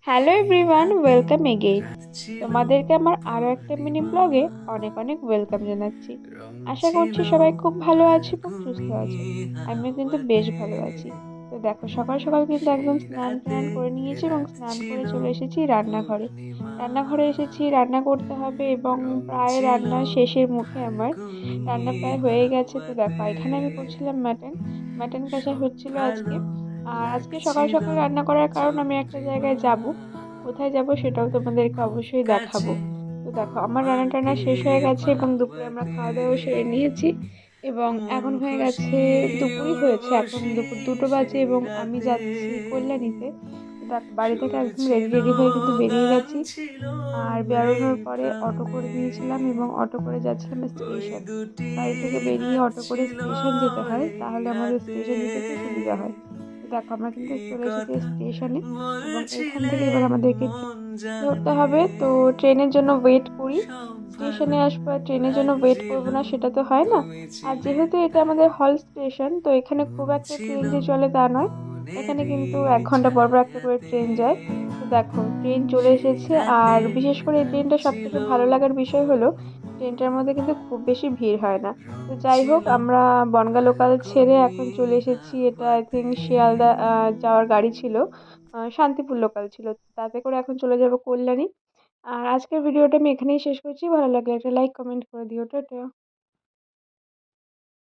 Hello everyone, welcome again. তোমাদেরকে আমার আরও একটা মিনি ব্লগে অনেক অনেক ওয়েলকাম জানাচ্ছি। আশা করছি সবাই খুব ভালো আছে এবং সুস্থ আছে। আমিও কিন্তু বেশ ভালো আছি। তো দেখো, সকাল সকাল কিন্তু একদম স্নান টান করে নিয়েছি এবং স্নান করে চলে এসেছি রান্নাঘরে। রান্নাঘরে এসেছি, রান্না করতে হবে এবং প্রায় রান্না শেষের মুখে আমার। রান্না প্রায় হয়ে গেছে। তো দেখো, এখানে আমি করছিলাম মাটন। মাটন কষা হচ্ছিল আজকে। আর আজকে সকাল সকাল রান্না করার কারণ, আমি একটা জায়গায় যাব। কোথায় যাব সেটাও তোমাদেরকে অবশ্যই দেখাবো। তো দেখো, আমার রান্না টান্না শেষ হয়ে গেছে এবং দুপুরে আমরা খাওয়া দাওয়া সেরে নিয়েছি। এবং এখন হয়ে গেছে, দুপুরই হয়েছে, এখন দুপুর 2টো বাজে এবং আমি যাচ্ছি কল্যাণীতে। তো দেখো, বাড়ি থেকে একদম রেডি রেডি হয়ে কিন্তু বেরিয়ে গেছি। আর বেরোনোর পরে অটো করে নিয়েছিলাম এবং অটো করে যাচ্ছিলাম স্টেশন। বাড়ি থেকে বেরিয়ে অটো করে স্টেশন যেতে হয়, তাহলে আমাদের স্টেশন যেতে একটু সুবিধা হয়। তো দেখো, আমরা কিন্তু চলে এসেছি স্টেশনে এবং এখান থেকে এবার আমাদেরকে ধরতে হবে। তো ট্রেনের জন্য ওয়েট করি। স্টেশনে আসবো আর ট্রেনের জন্য ওয়েট করবো না, সেটা তো হয় না। আর যেহেতু এটা আমাদের হল স্টেশন, তো এখানে খুব একটা ট্রেন যে চলে তা নয়। এখানে কিন্তু 1 ঘন্টা পর পর একটা করে ট্রেন যায়। তো দেখো, ট্রেন চলে এসেছে। আর বিশেষ করে এই ট্রেনটা সব থেকে ভালো লাগার বিষয় হলো, ট্রেনটার মধ্যে কিন্তু খুব বেশি ভিড় হয় না। তো যাই হোক, আমরা বনগা লোকাল ছেড়ে এখন চলে এসেছি। এটা আই থিঙ্ক শিয়ালদা যাওয়ার গাড়ি ছিল। শান্তিপুর লোকাল ছিল। তাতে করে এখন চলে যাব কল্যাণী। আর আজকের ভিডিওটা আমি এখানেই শেষ করছি। ভালো লাগলে একটা লাইক কমেন্ট করে দিও। টাটা।